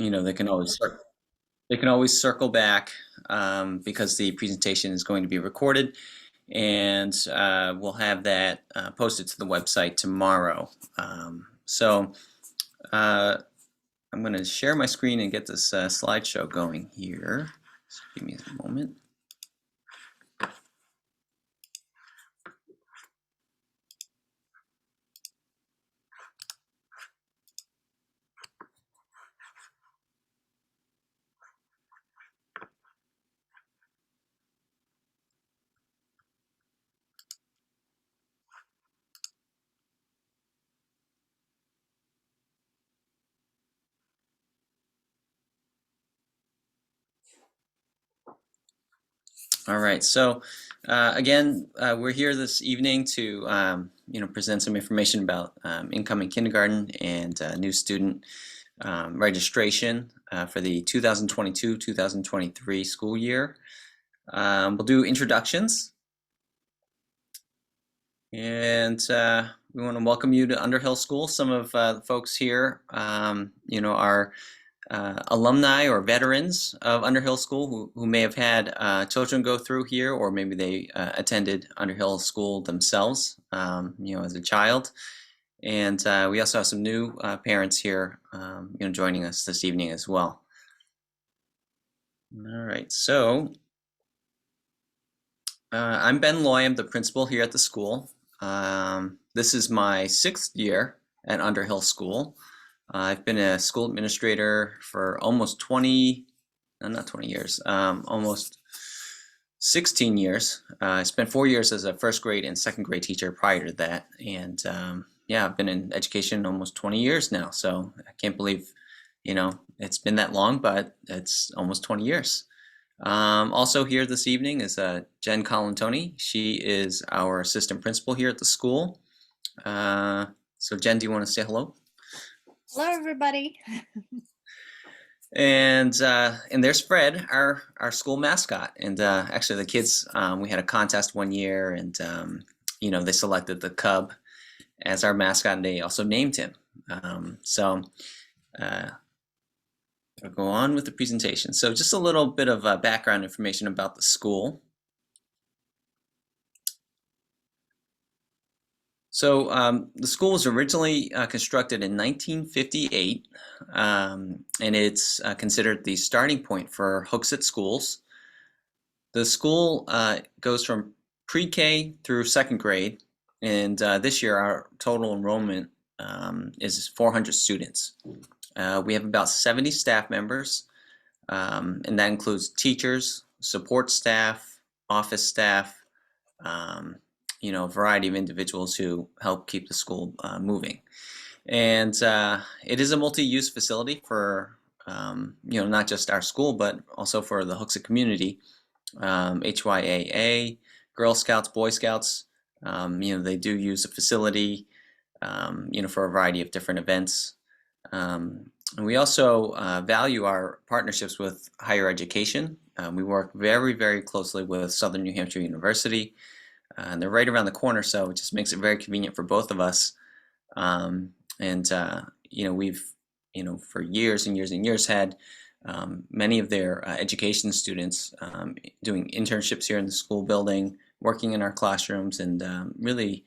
they can always circle back because the presentation is going to be recorded, and we'll have that posted to the website tomorrow. So I'm going to share my screen and get this slideshow going here. So give me a moment. All right, so again, we're here this evening to present some information about incoming kindergarten and new student registration for the 2022-2023 school year. We'll do introductions, and we want to welcome you to Underhill School. Some of the folks here, are alumni or veterans of Underhill School who may have had children go through here, or maybe they attended Underhill School themselves, as a child. And we also have some new parents here, joining us this evening as well. All right, so I'm Ben Loy. I'm the principal here at the school. This is my 6th year at Underhill School. I've been a school administrator for almost not 20 years, almost 16 years. I spent 4 years as a first grade and second grade teacher prior to that. And yeah, I've been in education almost 20 years now. So I can't believe, it's been that long, but it's almost 20 years. Also here this evening is Jen Colantoni. She is our assistant principal here at the school. So Jen, do you want to say hello? Hello, everybody. And there's Fred, our school mascot. And actually, the kids, we had a contest one year, and they selected the cub as our mascot, and they also named him. So I'll go on with the presentation. So just a little bit of background information about the school. So the school was originally constructed in 1958, and it's considered the starting point for Hooksett schools. The school goes from pre-K through second grade, and this year our total enrollment is 400 students. We have about 70 staff members, and that includes teachers, support staff, office staff, a variety of individuals who help keep the school moving. And it is a multi-use facility for, not just our school, but also for the Hooksett community. HYAA, Girl Scouts, Boy Scouts, they do use the facility, for a variety of different events. And we also value our partnerships with higher education. We work very, very closely with Southern New Hampshire University. And they're right around the corner, so it just makes it very convenient for both of us. We've, for years and years and years had many of their education students doing internships here in the school building, working in our classrooms, and really,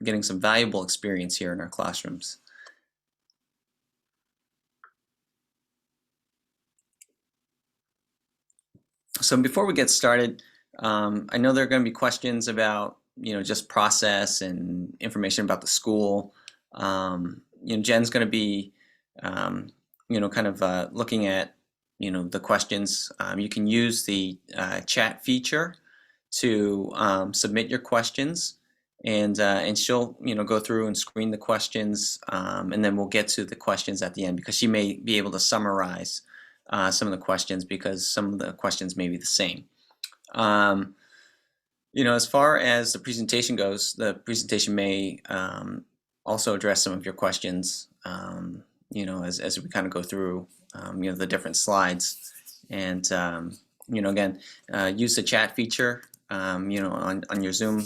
getting some valuable experience here in our classrooms. So before we get started, I know there are going to be questions about, just process and information about the school. Jen's going to be, kind of looking at, the questions. You can use the chat feature to submit your questions, and she'll, go through and screen the questions, and then we'll get to the questions at the end, because she may be able to summarize some of the questions, because some of the questions may be the same. As far as the presentation goes, the presentation may also address some of your questions, as we kind of go through, the different slides. And, again, use the chat feature, on your Zoom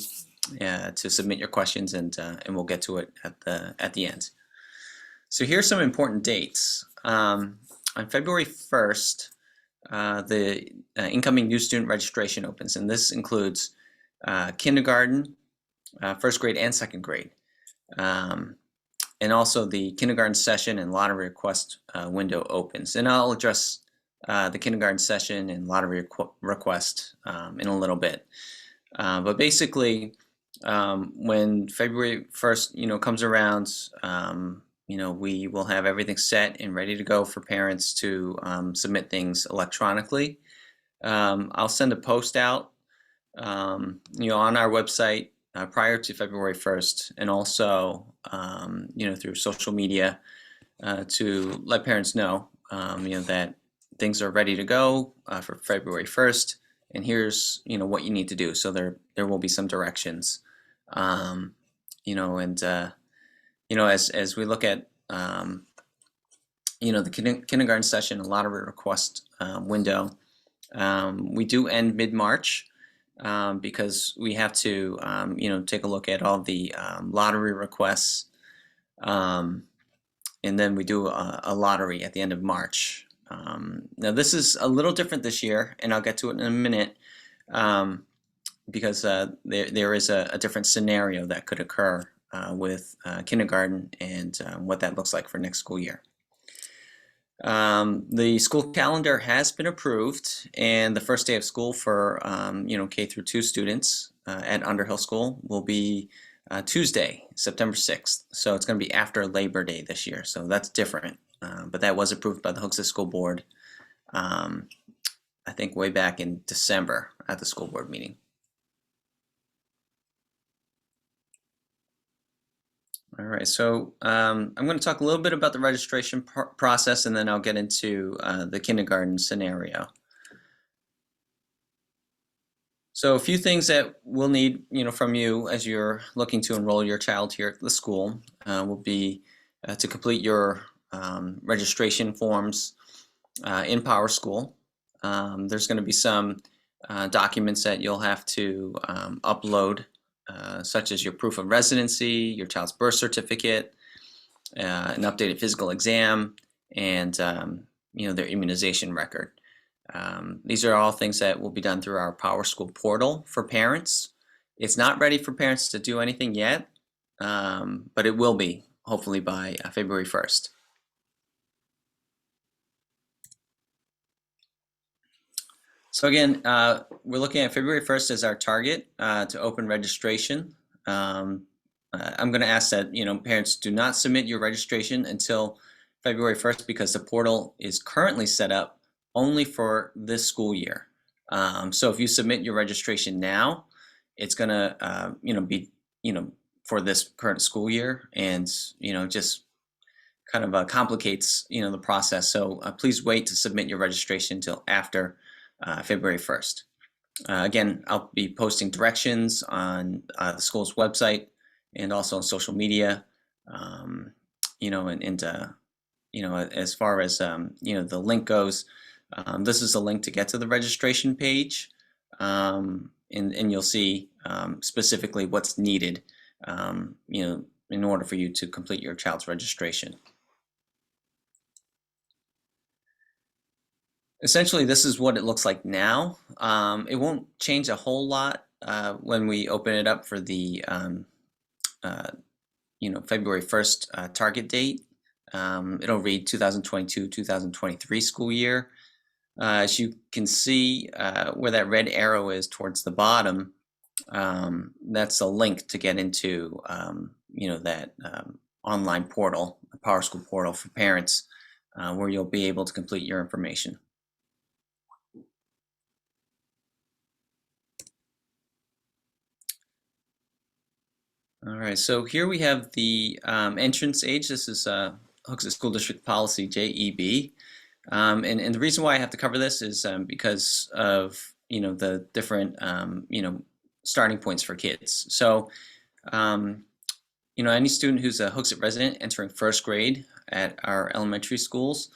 to submit your questions, and we'll get to it at the end. So here's some important dates. on February 1st, the incoming new student registration opens, and this includes kindergarten, first grade, and second grade. And also the kindergarten session and lottery request window opens. And I'll address the kindergarten session and lottery request in a little bit. But basically, when February 1st, comes around, we will have everything set and ready to go for parents to submit things electronically. I'll send a post out, on our website prior to February 1st, and also, through social media to let parents know, that things are ready to go for February 1st, and here's, what you need to do. So there will be some directions, and as we look at, the kindergarten session, a lottery request window, we do end mid-March. Because we have to, take a look at all the lottery requests, and then we do a lottery at the end of March. Now this is a little different this year, and I'll get to it in a minute, because there is a different scenario that could occur with kindergarten and what that looks like for next school year. The school calendar has been approved, and the first day of school for K through 2 students at Underhill School will be Tuesday, September 6th. So it's going to be after Labor Day this year. So that's different, but that was approved by the Hooksett School Board, I think way back in December at the school board meeting. All right, so I'm going to talk a little bit about the registration process, and then I'll get into the kindergarten scenario. So a few things that we'll need, from you as you're looking to enroll your child here at the school will be to complete your registration forms in PowerSchool. There's going to be some documents that you'll have to upload, such as your proof of residency, your child's birth certificate, an updated physical exam, and their immunization record. These are all things that will be done through our PowerSchool portal for parents. It's not ready for parents to do anything yet, but it will be, hopefully by February 1st. So again, we're looking at February 1st as our target to open registration. I'm going to ask that parents do not submit your registration until February 1st, because the portal is currently set up only for this school year. So if you submit your registration now, it's going to be for this current school year, and just kind of complicates the process. So please wait to submit your registration until after February 1st. Again, I'll be posting directions on the school's website and also on social media, as far as the link goes, this is a link to get to the registration page, and you'll see specifically what's needed in order for you to complete your child's registration. Essentially, this is what it looks like now. It won't change a whole lot when we open it up for the February 1st target date. It'll read 2022-2023 school year. As you can see, where that red arrow is towards the bottom, that's a link to get into that online portal, the PowerSchool portal for parents, where you'll be able to complete your information. All right, so here we have the entrance age. This is Hooksett School District Policy JEB. And the reason why I have to cover this is because of the different starting points for kids. So any student who's a Hooksett resident entering first grade at our elementary schools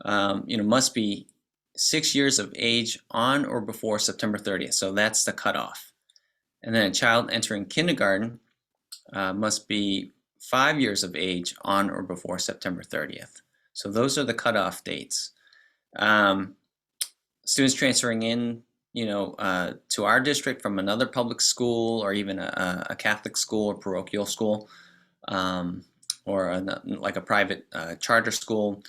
must be 6 years of age on or before September 30th. So that's the cutoff. And then a child entering kindergarten must be 5 years of age on or before September 30th. So those are the cutoff dates. Um, Students transferring in, to our district from another public school or even a Catholic school or parochial school, um, or like a private charter school,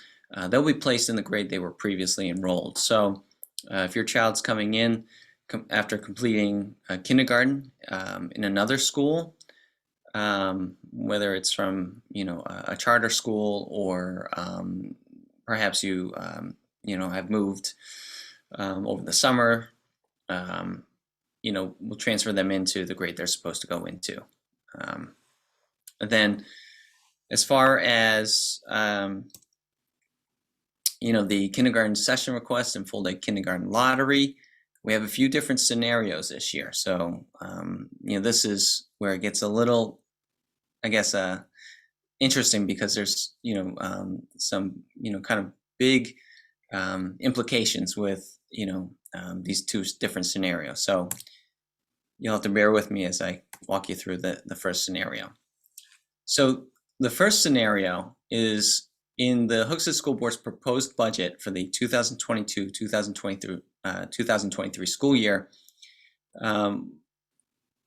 they'll be placed in the grade they were previously enrolled. So if your child's coming in after completing kindergarten in another school, whether it's from a charter school or perhaps you have moved over the summer, we'll transfer them into the grade they're supposed to go into. And then as far as the kindergarten session request and full day kindergarten lottery, we have a few different scenarios this year. So this is where it gets a little, I guess, interesting, because there's some kind of big implications with these two different scenarios. So you'll have to bear with me as I walk you through the first scenario. So the first scenario is in the Hooksett School Board's proposed budget for the 2023 school year.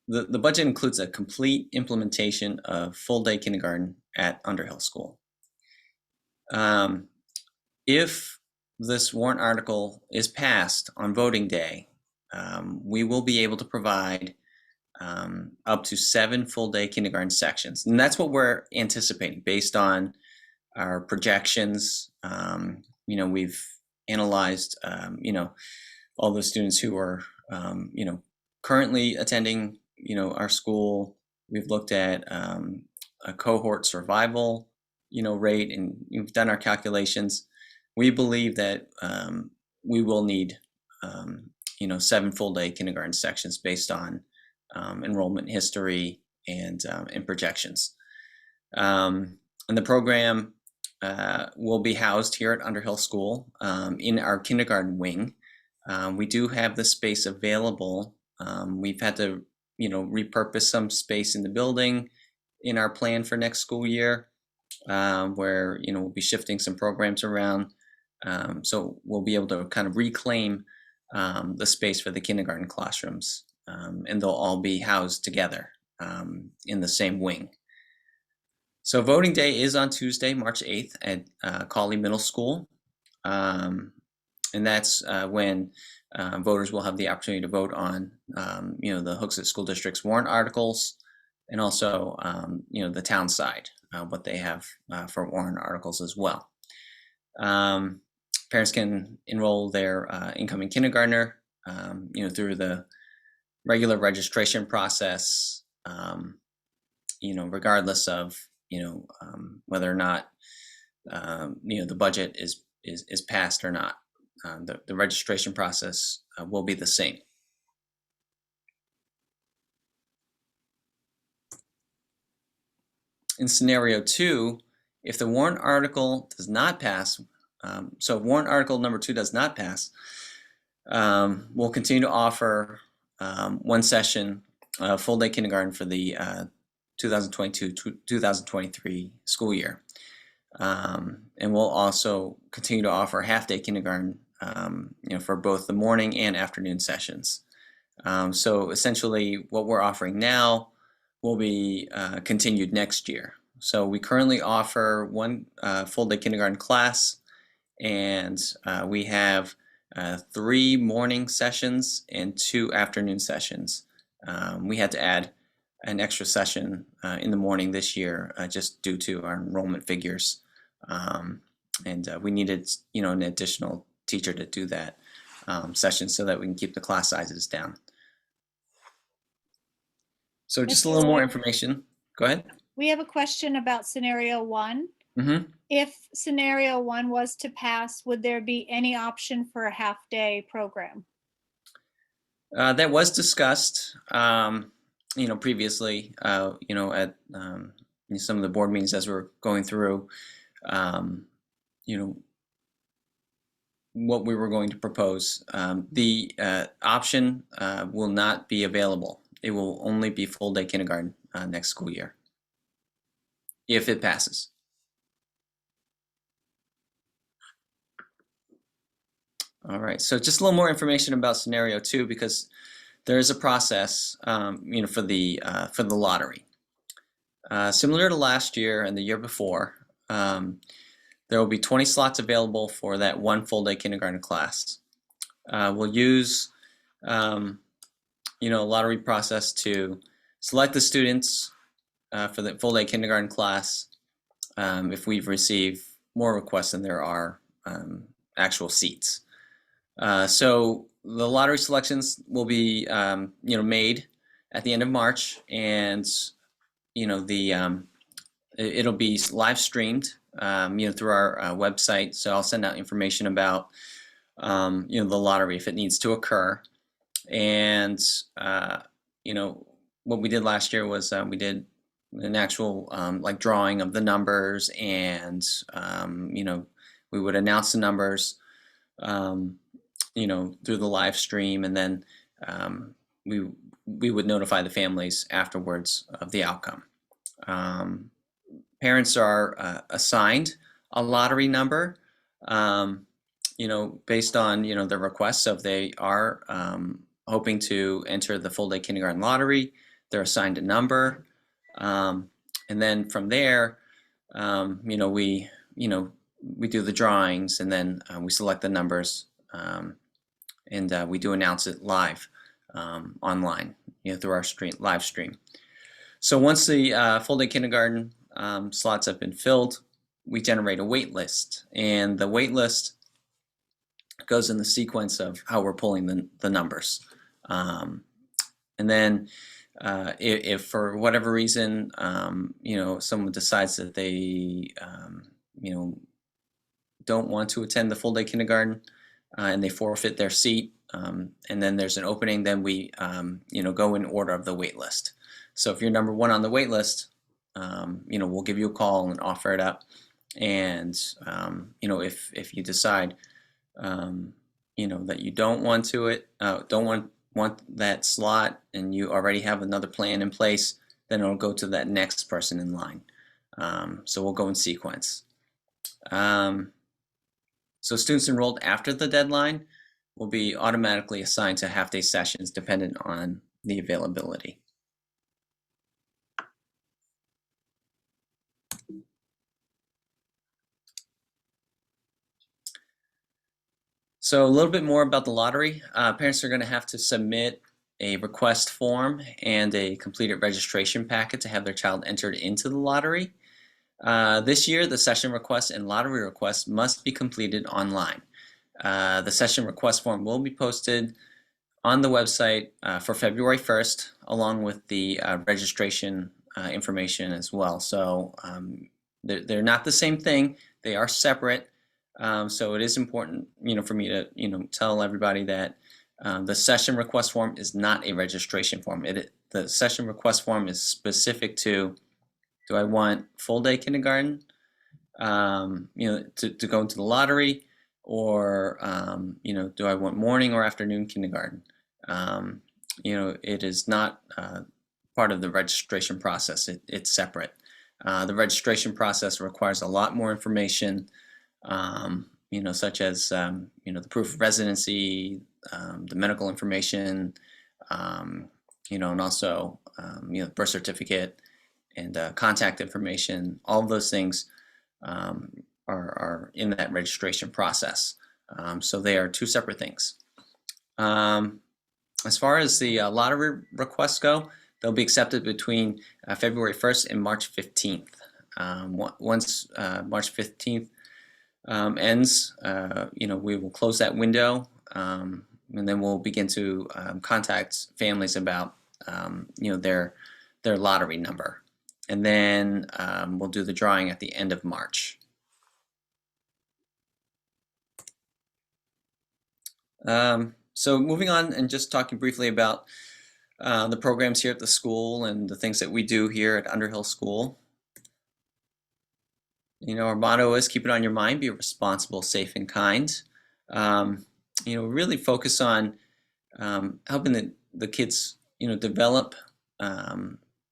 The budget includes a complete implementation of full day kindergarten at Underhill School. If this warrant article is passed on voting day, we will be able to provide up to 7 full day kindergarten sections. And that's what we're anticipating based on our projections. We've analyzed, all the students who are, currently attending, our school. We've looked at a cohort survival, rate, and we've done our calculations. We believe that we will need, 7 full day kindergarten sections based on enrollment history and projections. And the program will be housed here at Underhill School in our kindergarten wing. We do have the space available. We've had to, repurpose some space in the building in our plan for next school year, where, we'll be shifting some programs around. So we'll be able to kind of reclaim the space for the kindergarten classrooms, and they'll all be housed together in the same wing. So voting day is on Tuesday, March 8th at Cawley Middle School. And that's when voters will have the opportunity to vote on, the Hooksett School District's warrant articles, and also, the town side, what they have for warrant articles as well. Parents can enroll their incoming kindergartner, through the regular registration process, regardless of, whether or not, the budget is passed or not. The registration process will be the same. In scenario 2, if the warrant article does not pass, so warrant article number 2 does not pass, we'll continue to offer one session full day kindergarten for the 2022-2023 school year. And we'll also continue to offer half day kindergarten, for both the morning and afternoon sessions. So essentially what we're offering now will be continued next year. So we currently offer one full day kindergarten class, and we have 3 morning sessions and 2 afternoon sessions. We had to add an extra session in the morning this year just due to our enrollment figures. And we needed, an additional teacher to do that session so that we can keep the class sizes down. So just a little more information. Go ahead. We have a question about scenario 1. Mm-hmm. If scenario 1 was to pass, would there be any option for a half-day program? That was discussed, previously, at some of the board meetings as we're going through, what we were going to propose. The option will not be available. It will only be full day kindergarten next school year, if it passes. All right, so just a little more information about scenario 2, because there is a process, for the lottery. Similar to last year and the year before, there will be 20 slots available for that one full-day kindergarten class. We'll use, a lottery process to select the students for the full-day kindergarten class if we've received more requests than there are actual seats. So the lottery selections will be, made at the end of March, and it'll be live streamed, through our website. So I'll send out information about, the lottery if it needs to occur. And what we did last year was we did an actual like drawing of the numbers, and we would announce the numbers, through the live stream, and then we would notify the families afterwards of the outcome. Parents are assigned a lottery number, based on their requests. So if they are hoping to enter the full day kindergarten lottery, they're assigned a number, and then from there, we do the drawings, and then we select the numbers, and we do announce it live online, through our live stream. So once the full day kindergarten slots have been filled, we generate a wait list, and the wait list goes in the sequence of how we're pulling the numbers. And then if for whatever reason, someone decides that they, don't want to attend the full day kindergarten, and they forfeit their seat, and then there's an opening, then we, go in order of the wait list. So if you're number 1 on the wait list, we'll give you a call and offer it up. And, if you decide, that you don't want want that slot, and you already have another plan in place, then it'll go to that next person in line. So we'll go in sequence. So students enrolled after the deadline will be automatically assigned to half-day sessions dependent on the availability. So a little bit more about the lottery. Parents are going to have to submit a request form and a completed registration packet to have their child entered into the lottery. This year, the session request and lottery request must be completed online. The session request form will be posted on the website for February 1st, along with the registration information as well. So they're not the same thing. They are separate. So it is important, for me to, tell everybody that the session request form is not a registration form. The session request form is specific to, do I want full day kindergarten, to go into the lottery, or, do I want morning or afternoon kindergarten? It is not part of the registration process. It's separate. The registration process requires a lot more information, such as, the proof of residency, the medical information, and also, the birth certificate and contact information. All of those things are in that registration process. So they are 2 separate things. As far as the lottery requests go, they'll be accepted between February 1st and March 15th. Once March 15th ends, we will close that window, and then we'll begin to contact families about, their lottery number. And then we'll do the drawing at the end of March. So moving on and just talking briefly about the programs here at the school and the things that we do here at Underhill School. Our motto is keep it on your mind, be responsible, safe, and kind. Really focus on helping the kids, develop,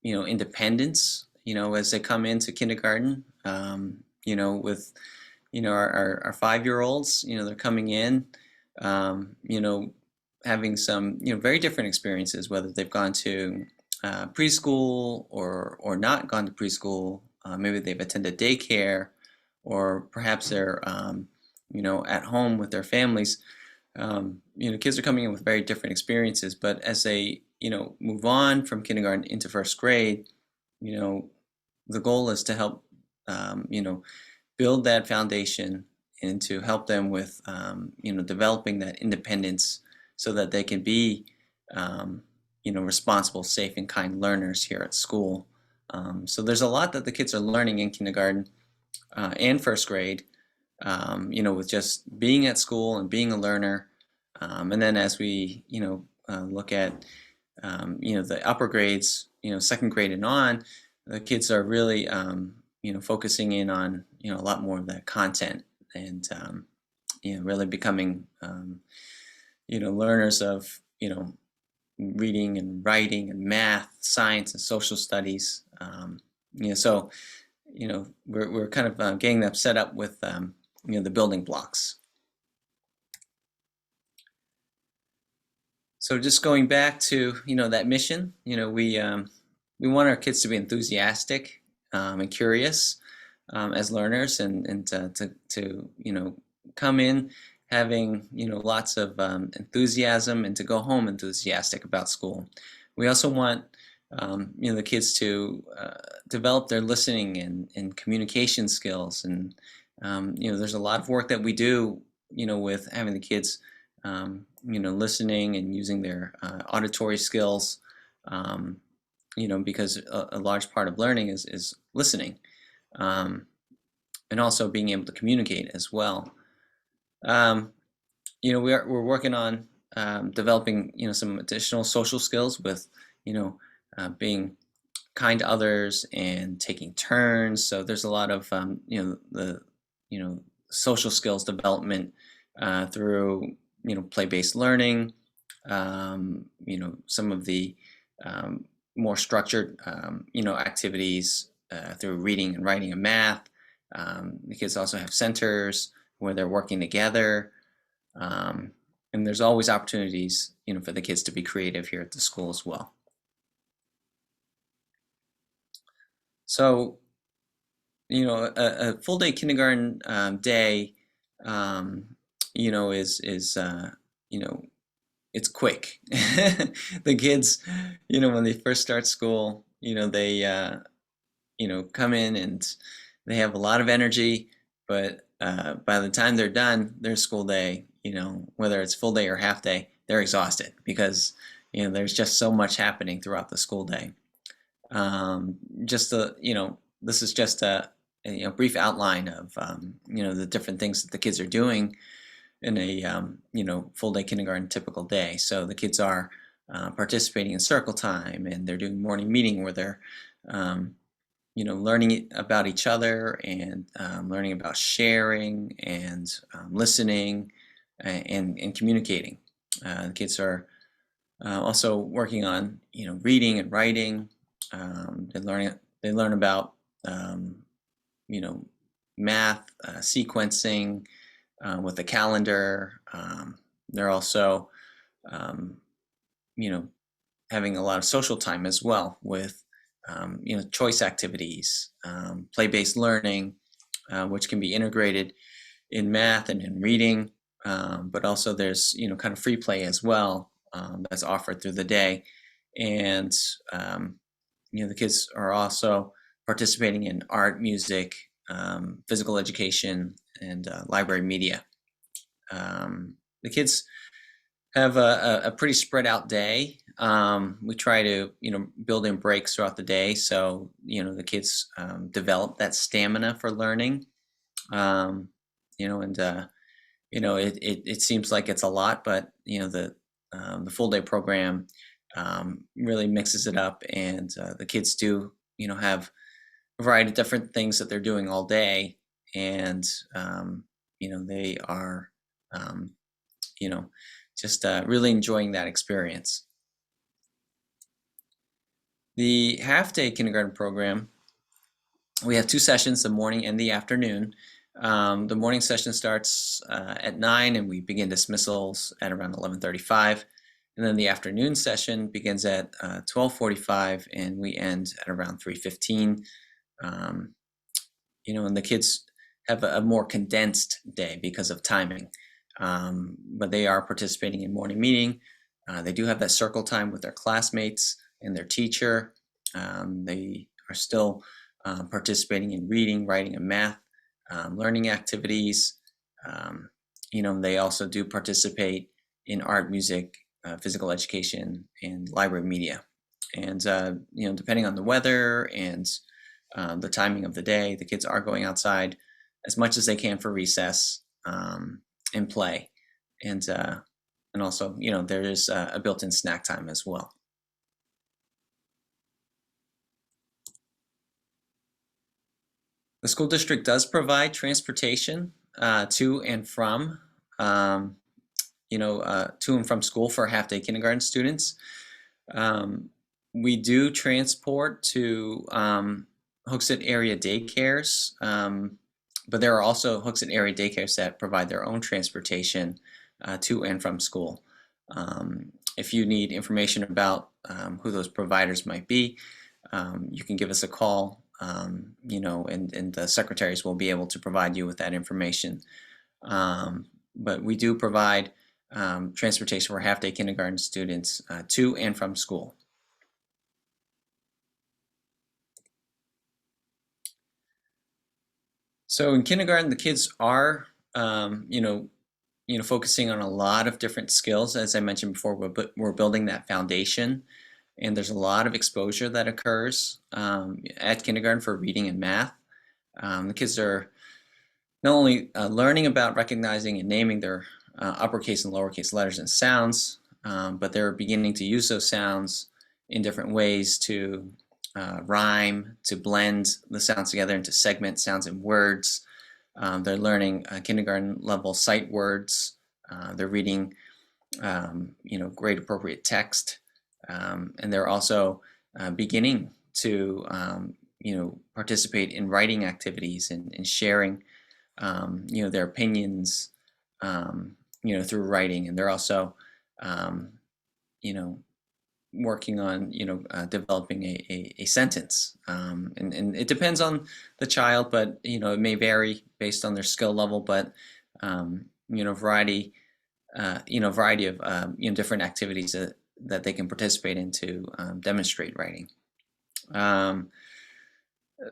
independence, as they come into kindergarten, with, our 5-year-olds, they're coming in, you know, having some, very different experiences, whether they've gone to preschool or not gone to preschool. Maybe they've attended daycare, or perhaps they're, at home with their families. Kids are coming in with very different experiences, but as they, move on from kindergarten into first grade, you know, the goal is to help, build that foundation and to help them with, developing that independence so that they can be, responsible, safe, and kind learners here at school. So there's a lot that the kids are learning in kindergarten and first grade, with just being at school and being a learner. And then as we, look at, the upper grades, second grade and on, the kids are really, focusing in on, a lot more of that content and, really becoming, learners of, reading and writing and math, science and social studies. So, we're kind of getting them set up with, the building blocks. So just going back to, that mission, we want our kids to be enthusiastic and curious as learners, and to come in having lots of enthusiasm, and to go home enthusiastic about school. We also want the kids to develop their listening and communication skills, and there's a lot of work that we do with having the kids listening and using their auditory skills, because a large part of learning is listening, and also being able to communicate as well. We're working on developing some additional social skills with being kind to others and taking turns. So there's a lot of the social skills development through play-based learning, some of the more structured activities through reading and writing and math. The kids also have centers where they're working together, and there's always opportunities for the kids to be creative here at the school as well. So a full day kindergarten day is it's quick. The kids, when they first start school, they come in and they have a lot of energy, but by the time they're done their school day, whether it's full day or half day, they're exhausted because there's just so much happening throughout the school day. This is just a brief outline of the different things that the kids are doing in a full day kindergarten typical day. So the kids are participating in circle time, and they're doing morning meeting where they're learning about each other, and learning about sharing and listening and communicating. The kids are also working on reading and writing. They learn about math, sequencing with the calendar. They're also having a lot of social time as well with choice activities, play-based learning, which can be integrated in math and in reading, but also there's kind of free play as well that's offered through the day. And the kids are also participating in art, music, physical education, and library media. The kids have a pretty spread out day. We try to build in breaks throughout the day, so the kids develop that stamina for learning. It seems like it's a lot, but the full day program really mixes it up, and the kids do have a variety of different things that they're doing all day, and they are just really enjoying that experience. The half day kindergarten program, we have 2 sessions, the morning and the afternoon. The morning session starts at 9 and we begin dismissals at around 11:35. And then the afternoon session begins at 12:45 and we end at around 3:15. Um, and the kids have a more condensed day because of timing. But they are participating in morning meeting. They do have that circle time with their classmates and their teacher. They are still participating in reading, writing, and math, learning activities. Um, they also do participate in art, music, physical education, and library media. And depending on the weather and the timing of the day, the kids are going outside as much as they can for recess and play. And also, there is a built-in snack time as well. The school district does provide transportation to and from, to and from school for half-day kindergarten students. We do transport to Hooksett area daycares, but there are also Hooksett area daycares that provide their own transportation to and from school. If you need information about who those providers might be, you can give us a call, and the secretaries will be able to provide you with that information. But we do provide transportation for half-day kindergarten students to and from school. So in kindergarten, the kids are, focusing on a lot of different skills. As I mentioned before, we're building that foundation, and there's a lot of exposure that occurs at kindergarten for reading and math. The kids are not only learning about recognizing and naming their uppercase and lowercase letters and sounds, but they're beginning to use those sounds in different ways to rhyme, to blend the sounds together into segment sounds and words. They're learning kindergarten level sight words. They're reading, grade appropriate text. And they're also beginning to, participate in writing activities and sharing, their opinions, through writing. And they're also, working on developing a sentence, and it depends on the child, but it may vary based on their skill level, but variety of different activities that they can participate in to demonstrate writing.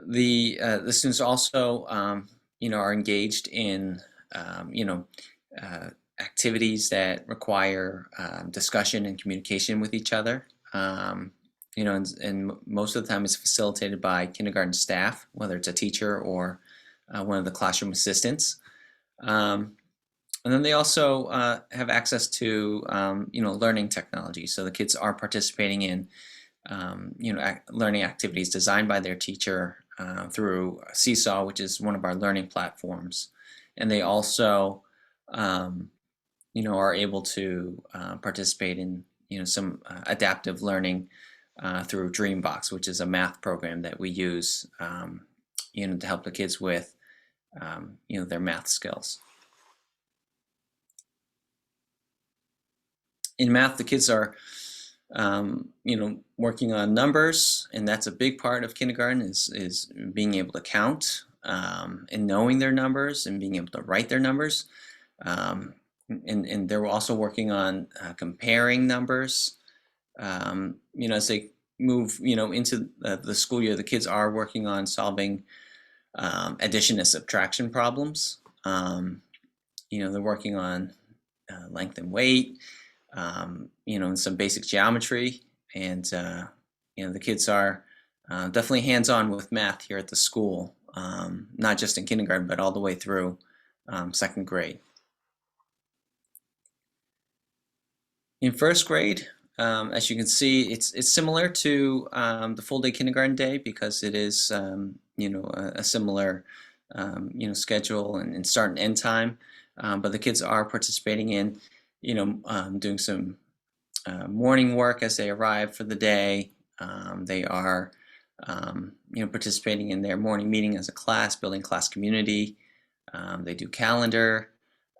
The students also are engaged in activities that require discussion and communication with each other. And most of the time it's facilitated by kindergarten staff, whether it's a teacher or one of the classroom assistants. And then they also have access to learning technology. So the kids are participating in learning activities designed by their teacher through Seesaw, which is one of our learning platforms. And they also are able to participate in some adaptive learning through Dreambox, which is a math program that we use to help the kids with their math skills. In math, the kids are working on numbers, and that's a big part of kindergarten is being able to count and knowing their numbers and being able to write their numbers. And they're also working on comparing numbers. As they move, into the school year, the kids are working on solving addition and subtraction problems. They're working on length and weight, and some basic geometry. And, the kids are definitely hands-on with math here at the school, not just in kindergarten, but all the way through second grade. In first grade, as you can see, it's similar to the full day kindergarten day because it is a similar schedule and start and end time. But the kids are participating in doing some morning work as they arrive for the day. They are participating in their morning meeting as a class, building class community. They do calendar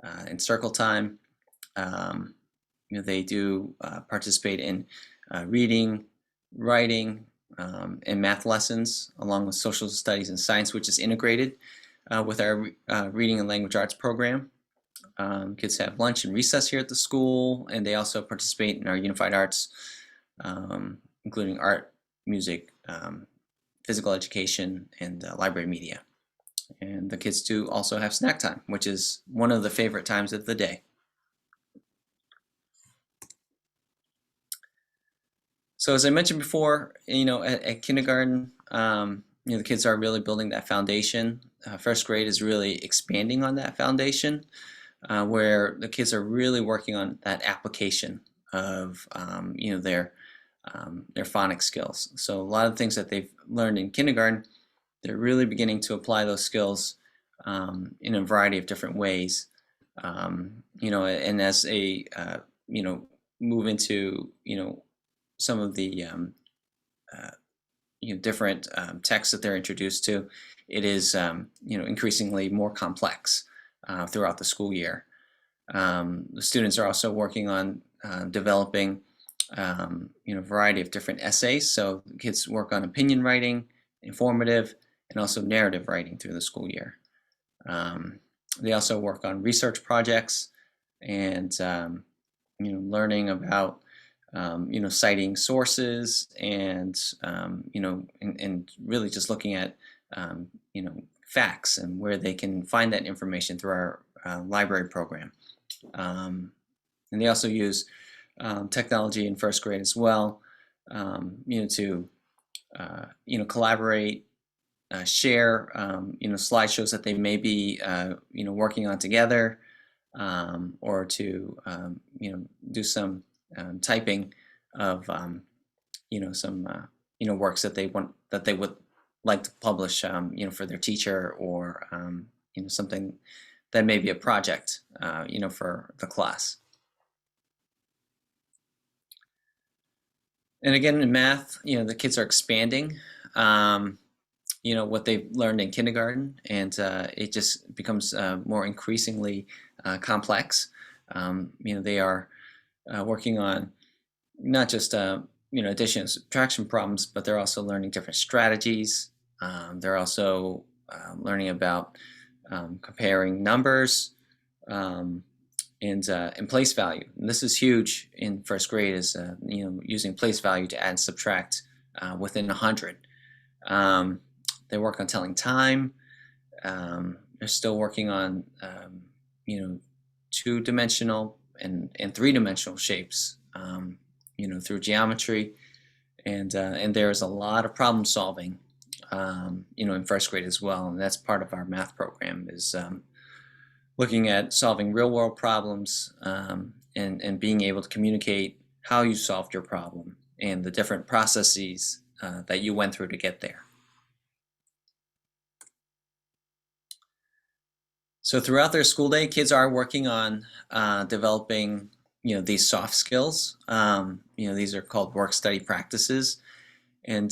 and circle time. Um, they do participate in reading, writing, and math lessons, along with social studies and science, which is integrated with our reading and language arts program. Kids have lunch and recess here at the school, and they also participate in our unified arts, including art, music, physical education, and library media. And the kids do also have snack time, which is one of the favorite times of the day. So as I mentioned before, at kindergarten, the kids are really building that foundation. First grade is really expanding on that foundation, where the kids are really working on that application of, their phonics skills. So a lot of things that they've learned in kindergarten, they're really beginning to apply those skills in a variety of different ways. And as they, move into, some of the different texts that they're introduced to, it is increasingly more complex throughout the school year. The students are also working on developing a variety of different essays. So the kids work on opinion writing, informative, and also narrative writing through the school year. They also work on research projects and learning about citing sources and and really just looking at facts and where they can find that information through our library program. And they also use technology in first grade as well, to collaborate, share slideshows that they may be working on together, or to do some typing of some works that they would like to publish for their teacher, or something that may be a project for the class. And again, in math, the kids are expanding what they've learned in kindergarten, and it just becomes more increasingly complex. They are working on not just addition and subtraction problems, but they're also learning different strategies. They're also learning about comparing numbers and place value. And this is huge in first grade, is using place value to add and subtract within 100. They work on telling time. They're still working on two-dimensional and three-dimensional shapes, through geometry, and there's a lot of problem solving, in first grade as well, and that's part of our math program, is looking at solving real-world problems, and being able to communicate how you solved your problem and the different processes that you went through to get there. So throughout their school day, kids are working on developing, these soft skills. These are called work-study practices, and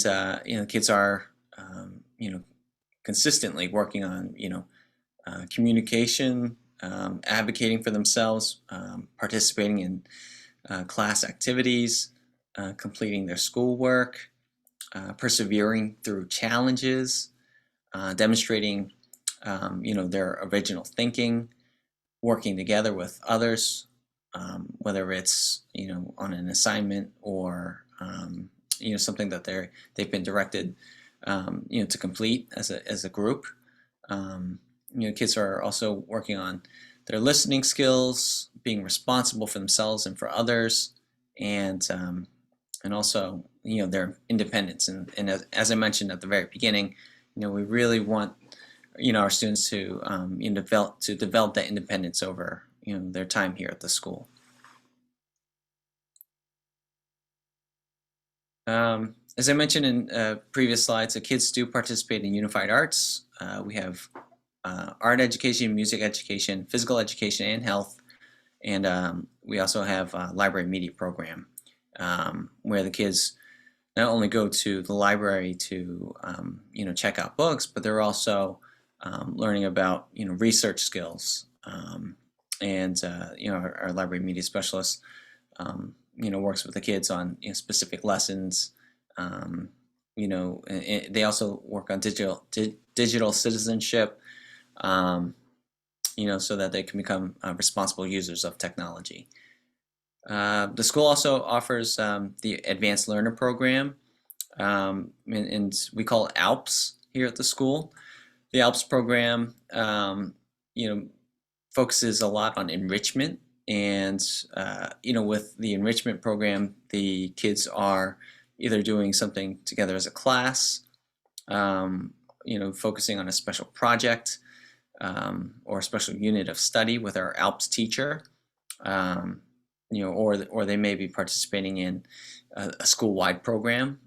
kids are, consistently working on, communication, advocating for themselves, participating in class activities, completing their schoolwork, persevering through challenges, demonstrating their original thinking, working together with others, whether it's on an assignment or something that they've been directed to complete as a group. Kids are also working on their listening skills, being responsible for themselves and for others, and also their independence. And as I mentioned at the very beginning, we really want our students to develop that independence over their time here at the school. As I mentioned in previous slides, the kids do participate in unified arts. We have art education, music education, physical education, and health, and we also have a library media program, where the kids not only go to the library to check out books, but they're also learning about research skills, and our library media specialist works with the kids on specific lessons. Um, they also work on digital citizenship, um, so that they can become responsible users of technology. The school also offers the Advanced Learner Program, and we call it ALPS here at the school. The ALPS program, you know, focuses a lot on enrichment, and with the enrichment program, the kids are either doing something together as a class, focusing on a special project, or a special unit of study with our ALPS teacher. Um, or they may be participating in a school-wide program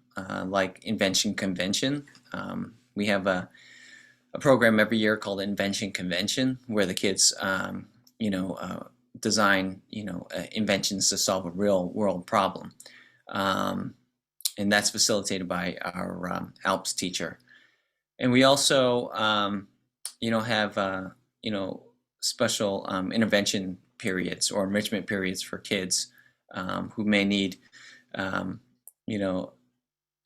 like Invention Convention. We have a program every year called Invention Convention, where the kids, design, inventions to solve a real-world problem, um, and that's facilitated by our ALPS teacher. And we also, have, special intervention periods or enrichment periods for kids who may need, um, you know,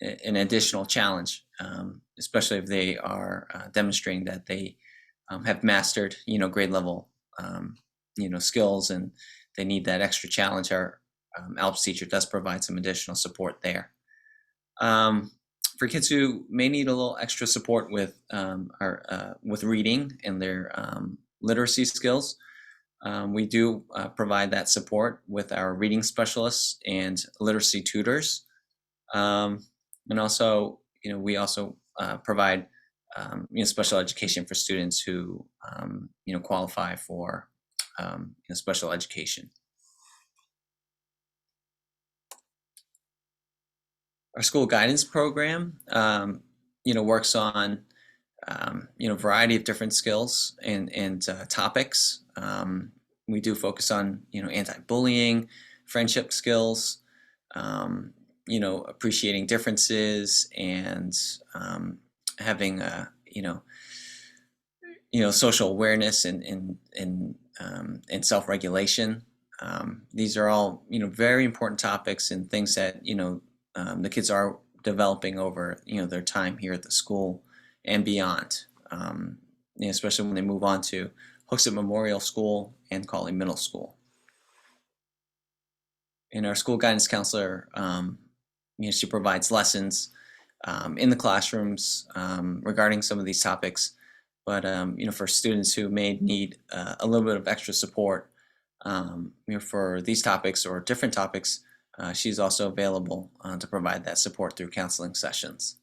an additional challenge, especially if they are demonstrating that they have mastered, grade level, skills, and they need that extra challenge. Our ALPS teacher does provide some additional support there. Um, for kids who may need a little extra support with with reading and their literacy skills, we do provide that support with our reading specialists and literacy tutors. Um, and also, we also provide special education for students who qualify for special education. Our school guidance program, works on a variety of different skills and topics. We do focus on anti-bullying, friendship skills, appreciating differences, and having social awareness and self-regulation. These are all very important topics and things that the kids are developing over their time here at the school and beyond. Especially when they move on to Hooksett Memorial School and Cawley Middle School. And our school guidance counselor, she provides lessons in the classrooms regarding some of these topics. But for students who may need a little bit of extra support, for these topics or different topics, she's also available to provide that support through counseling sessions.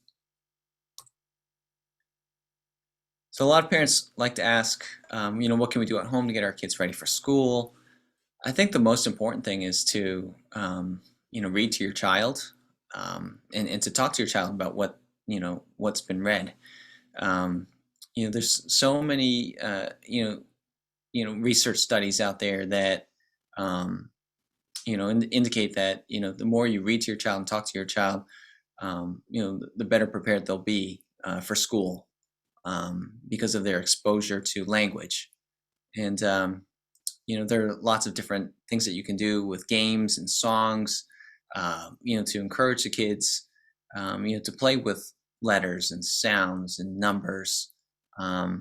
So a lot of parents like to ask, what can we do at home to get our kids ready for school? I think the most important thing is to, read to your child, and to talk to your child about what's been read. There's so many, research studies out there that, indicate that, the more you read to your child and talk to your child, the better prepared they'll be for school, because of their exposure to language. And, there are lots of different things that you can do with games and songs, to encourage the kids, to play with letters and sounds and numbers. I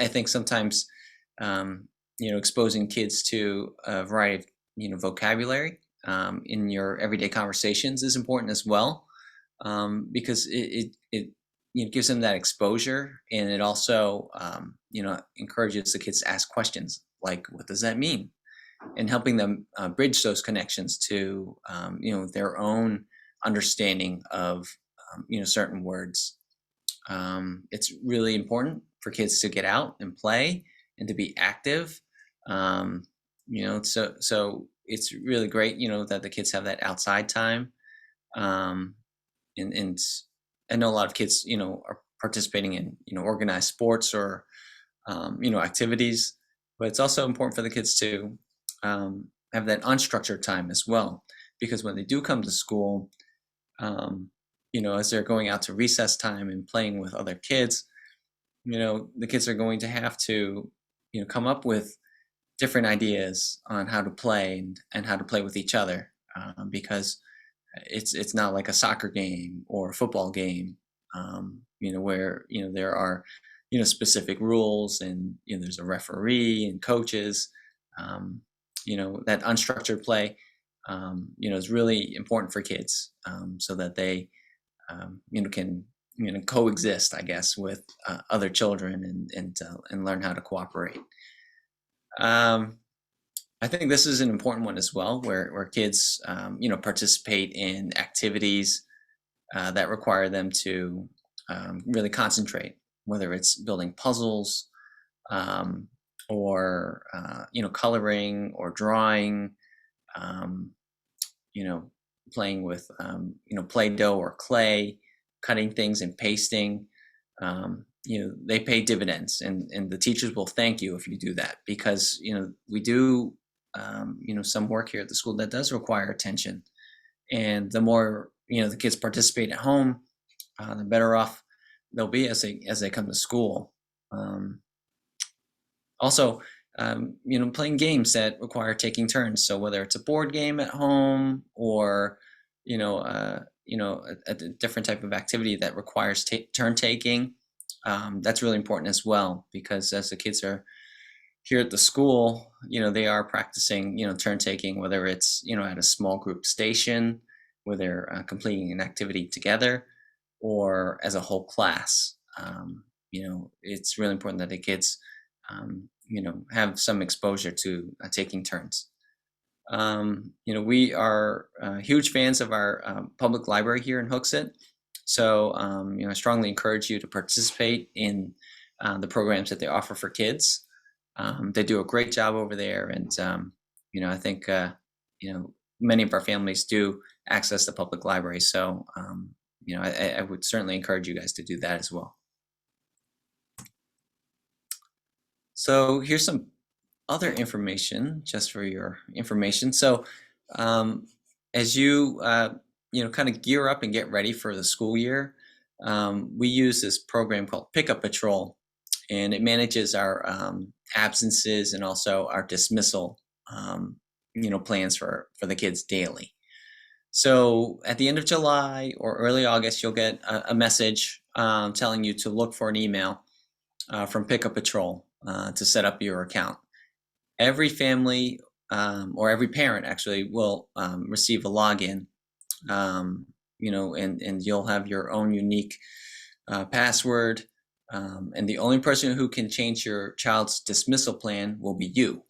think sometimes, exposing kids to a variety of, vocabulary in your everyday conversations is important as well, because it gives them that exposure, and it also, encourages the kids to ask questions like, what does that mean? And helping them bridge those connections to, their own understanding of, certain words. It's really important for kids to get out and play and to be active. So it's really great, that the kids have that outside time. Um, and I know a lot of kids, are participating in, organized sports or, activities, but it's also important for the kids to have that unstructured time as well, because when they do come to school, as they're going out to recess time and playing with other kids, the kids are going to have to, come up with different ideas on how to play and how to play with each other, because it's not like a soccer game or a football game, where there are specific rules, and there's a referee and coaches. um, that unstructured play, is really important for kids, so that they can coexist, I guess, with other children, and learn how to cooperate. um, I think this is an important one as well, where kids, participate in activities that require them to really concentrate, whether it's building puzzles, um, or coloring or drawing, um, you know, playing with Play-Doh or clay, cutting things and pasting. They pay dividends, and the teachers will thank you if you do that, because we do some work here at the school that does require attention, and the more the kids participate at home, the better off they'll be as they come to school. Um, Also, playing games that require taking turns. So whether it's a board game at home, or a different type of activity that requires turn taking, that's really important as well, because as the kids are here at the school, they are practicing, turn taking, whether it's at a small group station where they're completing an activity together, or as a whole class. It's really important that the kids have some exposure to taking turns. We are huge fans of our public library here in Hooksett. So, I strongly encourage you to participate in the programs that they offer for kids. They do a great job over there, and I think many of our families do access the public library. So, I would certainly encourage you guys to do that as well. So here's some other information, just for your information. So, um, as you kind of gear up and get ready for the school year, we use this program called PickUpPatrol, and it manages our absences and also our dismissal, plans for the kids daily. So at the end of July or early August, you'll get a message telling you to look for an email from PickUpPatrol to set up your account. Every family, or every parent actually, will receive a login, and you'll have your own unique password. And the only person who can change your child's dismissal plan will be you,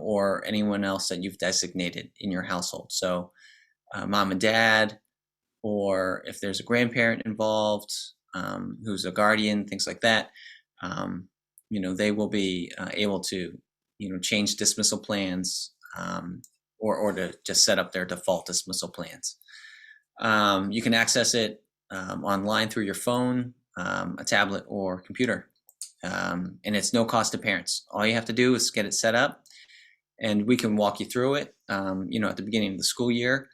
or anyone else that you've designated in your household. So, mom and dad, or if there's a grandparent involved, who's a guardian, things like that. They will be able to, change dismissal plans, or to just set up their default dismissal plans. You can access it online through your phone, a tablet, or computer. And it's no cost to parents. All you have to do is get it set up, and we can walk you through it, at the beginning of the school year,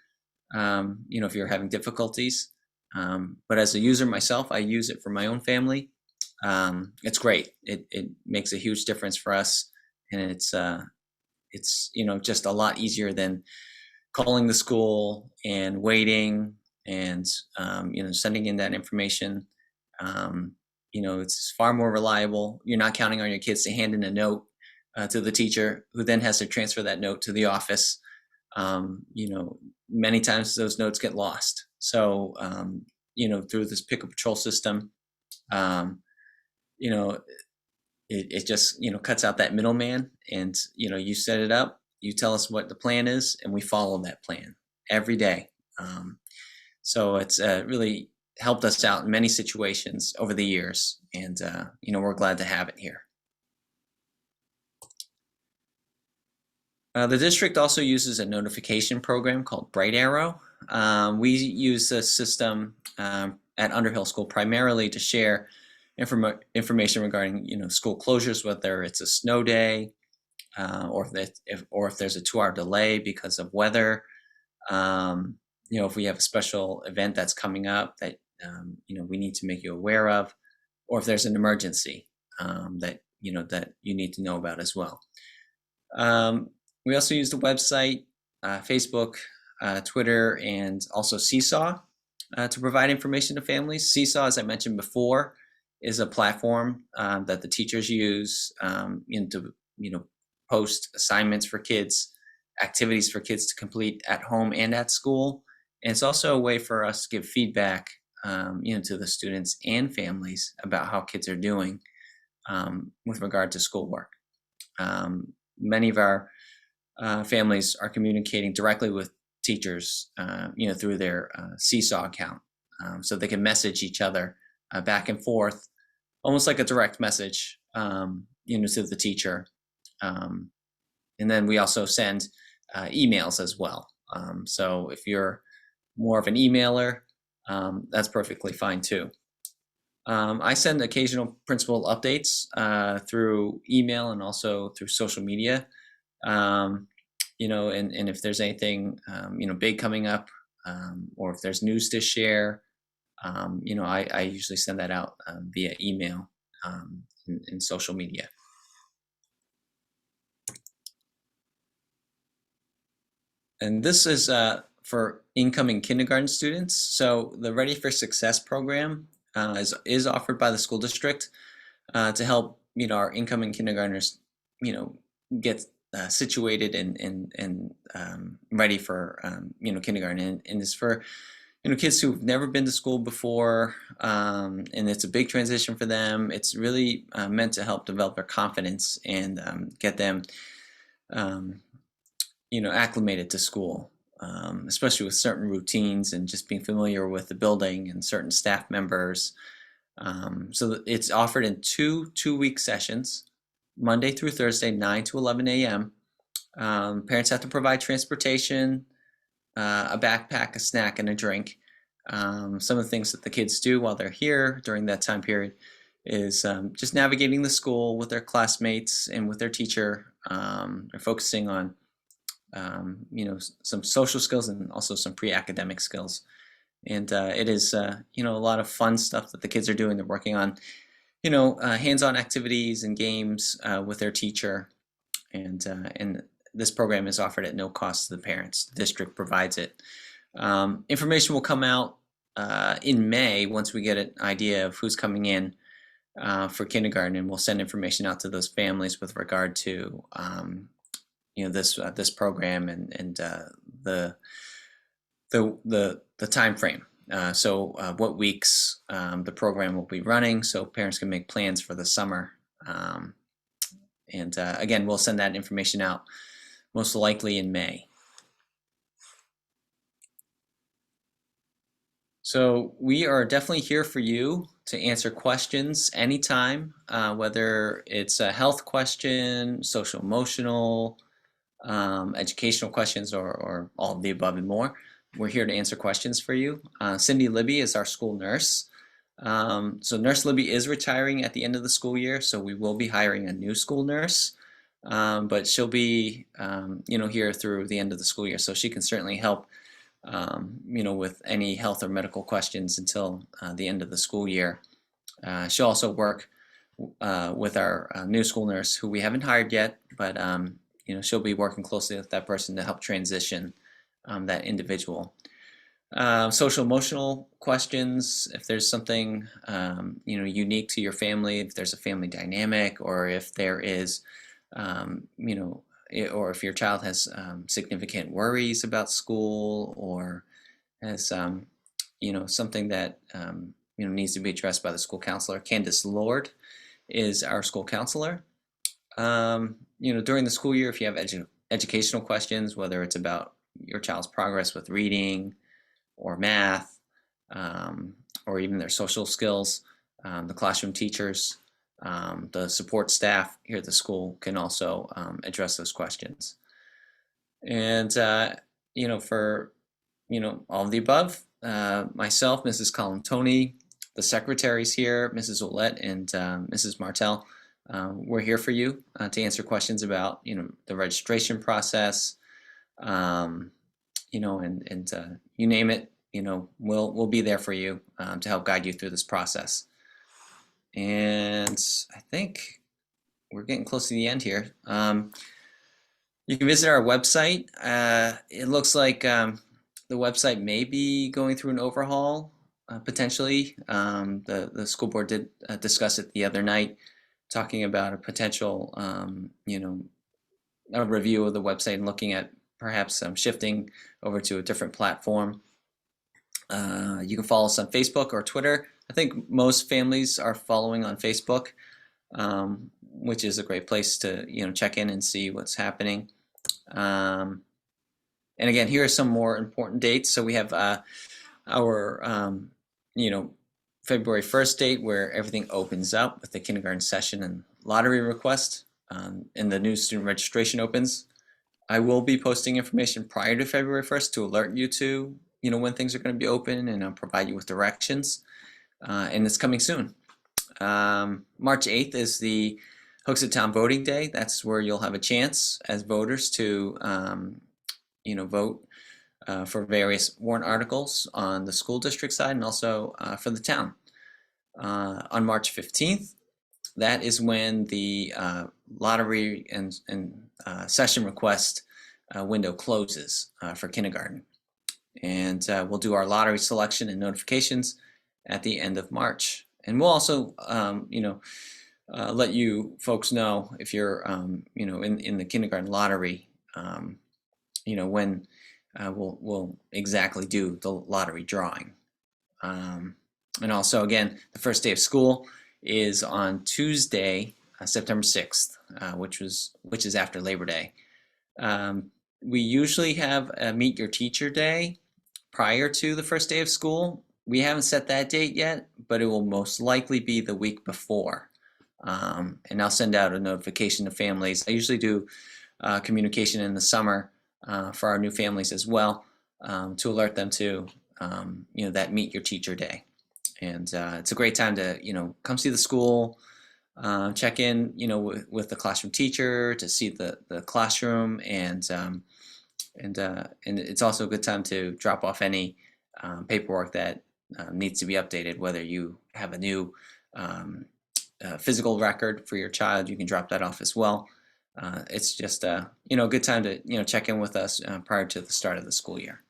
if you're having difficulties. But as a user myself, I use it for my own family. It's great. It makes a huge difference for us, and it's just a lot easier than calling the school and waiting, and sending in that information. It's far more reliable. You're not counting on your kids to hand in a note to the teacher, who then has to transfer that note to the office. Many times those notes get lost. So, through this PickUpPatrol system, you know, it just cuts out that middleman, and you set it up, you tell us what the plan is, and we follow that plan every day. So it's really helped us out in many situations over the years, and we're glad to have it here. The district also uses a notification program called Bright Arrow. We use this system at Underhill School primarily to share information regarding school closures, whether it's a snow day, or if there's a 2-hour delay because of weather. If we have a special event that's coming up that we need to make you aware of, or if there's an emergency. that that you need to know about as well. Um, we also use the website, Facebook, Twitter, and also Seesaw to provide information to families. Seesaw, as I mentioned before, is a platform that the teachers use to post assignments for kids, activities for kids to complete at home and at school. And it's also a way for us to give feedback, to the students and families about how kids are doing with regard to schoolwork. Many of our families are communicating directly with teachers, through their Seesaw account, so they can message each other back and forth, almost like a direct message, to the teacher. Um, and then we also send emails as well. So if you're more of an emailer, that's perfectly fine too. I send occasional principal updates through email and also through social media. Um, and if there's anything, big coming up, or if there's news to share, I usually send that out via email and social media. And this is for incoming kindergarten students. So the Ready for Success program is offered by the school district to help our incoming kindergartners get situated and ready for kindergarten, and it's for kids who've never been to school before, and it's a big transition for them. It's really meant to help develop their confidence and get them acclimated to school, especially with certain routines and just being familiar with the building and certain staff members. So it's offered in two-week sessions, Monday through Thursday, 9 to 11 a.m. Parents have to provide transportation, a backpack, a snack, and a drink. Some of the things that the kids do while they're here during that time period is just navigating the school with their classmates and with their teacher. They're focusing on some social skills and also some pre-academic skills. And it is, a lot of fun stuff that the kids are doing. They're working on, hands-on activities and games with their teacher. And this program is offered at no cost to the parents. The district provides it. Information will come out in May once we get an idea of who's coming in for kindergarten, and we'll send information out to those families with regard to this program and the time frame. So what weeks the program will be running, so parents can make plans for the summer. And again, we'll send that information out most likely in May. So we are definitely here for you to answer questions anytime, whether it's a health question, social emotional, educational questions, or all of the above and more. We're here to answer questions for you. Cindy Libby is our school nurse. So Nurse Libby is retiring at the end of the school year, so we will be hiring a new school nurse. But she'll be, here through the end of the school year, so she can certainly help, with any health or medical questions until the end of the school year. She'll also work with our new school nurse, who we haven't hired yet, but she'll be working closely with that person to help transition that individual. Social emotional questions, if there's something unique to your family, if there's a family dynamic, or if there is or if your child has significant worries about school, or has something that needs to be addressed by the school counselor. Candace Lord is our school counselor. During the school year, if you have educational questions, whether it's about your child's progress with reading or math, or even their social skills, the classroom teachers, the support staff here at the school can also address those questions. And for all of the above, myself, Mrs. Colantoni, the secretaries here, Mrs. Ouellette and Mrs. Martell, we're here for you to answer questions about the registration process, and you name it. We'll be there for you to help guide you through this process. And I think we're getting close to the end here. You can visit our website. It looks like the website may be going through an overhaul potentially. The school board did discuss it the other night, talking about a potential, a review of the website and looking at perhaps shifting over to a different platform. You can follow us on Facebook or Twitter. I think most families are following on Facebook, which is a great place to check in and see what's happening. And again, here are some more important dates. So we have our February 1st date where everything opens up with the kindergarten session and lottery request, and the new student registration opens. I will be posting information prior to February 1st to alert you to when things are going to be open, and I'll provide you with directions. And it's coming soon. March 8th is the Hooksett Town Voting Day. That's where you'll have a chance as voters to vote for various warrant articles on the school district side and also for the town. On March 15th, that is when the lottery and session request window closes for kindergarten. And we'll do our lottery selection and notifications at the end of March. And we'll also, let you folks know if you're, in the kindergarten lottery, when we'll exactly do the lottery drawing. And also, again, the first day of school is on Tuesday, September 6th, which is after Labor Day. We usually have a Meet Your Teacher Day prior to the first day of school. We haven't set that date yet, but it will most likely be the week before. And I'll send out a notification to families. I usually do communication in the summer for our new families as well, to alert them to that Meet Your Teacher Day. And it's a great time to come see the school, check in with the classroom teacher, to see the classroom, and it's also a good time to drop off any paperwork that needs to be updated. Whether you have a new physical record for your child, you can drop that off as well. It's just a good time to check in with us prior to the start of the school year.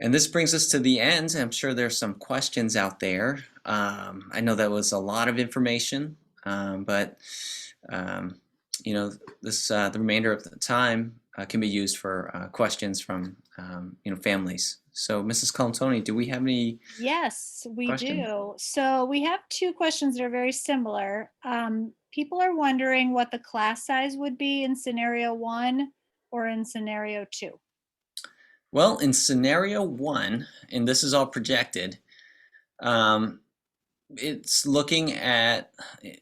And this brings us to the end. I'm sure there's some questions out there. I know that was a lot of information, but this the remainder of the time can be used for questions from families. So, Mrs. Colantoni, do we have any? Yes, we Question? do. So we have two questions that are very similar. People are wondering what the class size would be in scenario 1 or in scenario 2. Well, in scenario 1, and this is all projected, it's looking at, and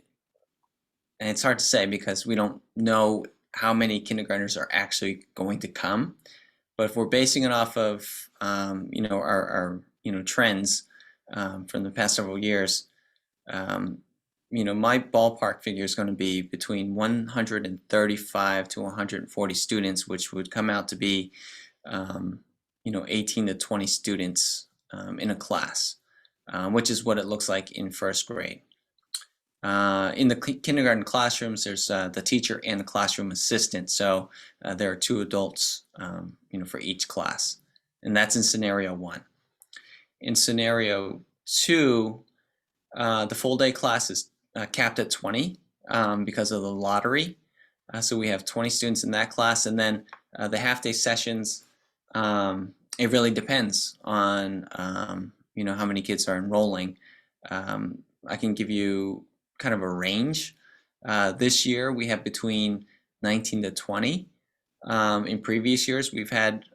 it's hard to say because we don't know how many kindergartners are actually going to come. But if we're basing it off of our trends from the past several years, my ballpark figure is going to be between 135 to 140 students, which would come out to be 18 to 20 students in a class, which is what it looks like in first grade. In the kindergarten classrooms, there's the teacher and the classroom assistant. So there are 2 adults, for each class, and that's in scenario 1. In scenario 2, the full day class is capped at 20 because of the lottery. So we have 20 students in that class, and then the half day sessions. It really depends on how many kids are enrolling. I can give you kind of a range. This year we have between 19 to 20. In previous years we've had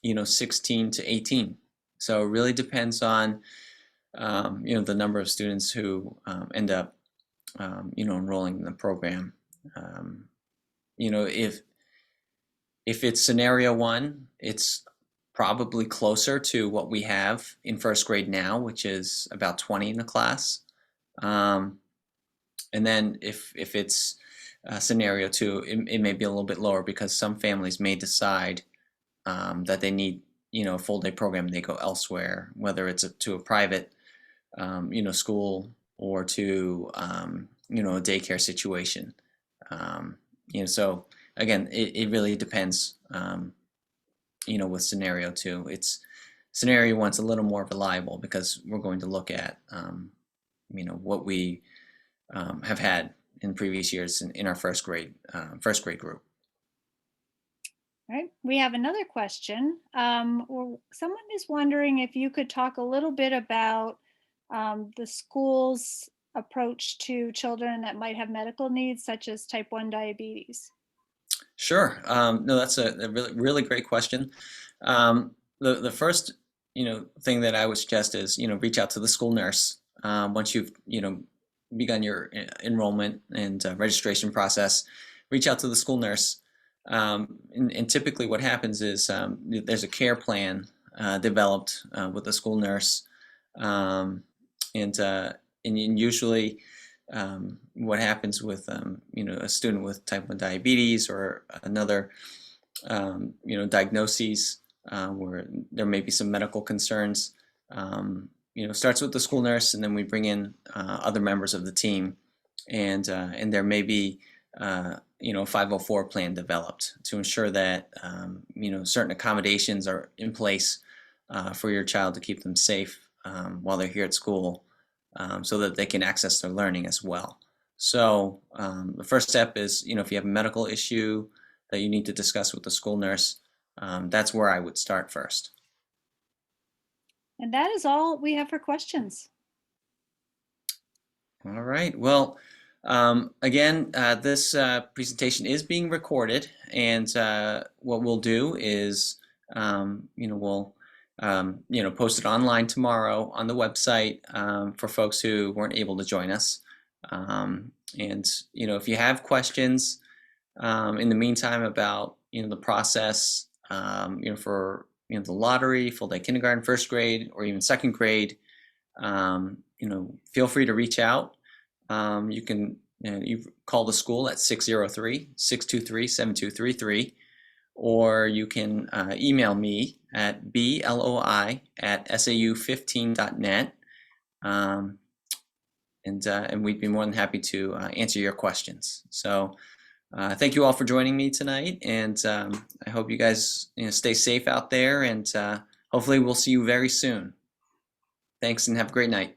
16 to 18. So it really depends on the number of students who end up enrolling in the program. If it's scenario 1, it's probably closer to what we have in first grade now, which is about 20 in a class. And then if it's scenario 2, it may be a little bit lower because some families may decide that they need a full day program and they go elsewhere, whether it's to a private school or to, a daycare situation. So again, it really depends, with scenario two. It's scenario one's a little more reliable because we're going to look at, what we have had in previous years in our first grade group. All right, we have another question. Someone is wondering if you could talk a little bit about the school's approach to children that might have medical needs, such as type 1 diabetes. Sure. No, that's a really, really great question. The first, thing that I would suggest is, reach out to the school nurse once you've, begun your enrollment and registration process. Reach out to the school nurse, and typically what happens is there's a care plan developed with the school nurse, and usually. What happens with a student with type 1 diabetes or another diagnoses where there may be some medical concerns, starts with the school nurse, and then we bring in other members of the team, and there may be a 504 plan developed to ensure that certain accommodations are in place for your child to keep them safe while they're here at school, so that they can access their learning as well. So the first step is, if you have a medical issue that you need to discuss with the school nurse, that's where I would start first. And that is all we have for questions. All right. Well, again, this presentation is being recorded, and what we'll do is, we'll post it online tomorrow on the website for folks who weren't able to join us. If you have questions in the meantime about the process, for the lottery, full day kindergarten, first grade, or even second grade, feel free to reach out. You can you call the school at 603-623-7233, or you can email me at bloi@sau15.net, and we'd be more than happy to answer your questions. So thank you all for joining me tonight, and I hope you guys stay safe out there, and hopefully we'll see you very soon. Thanks, and have a great night.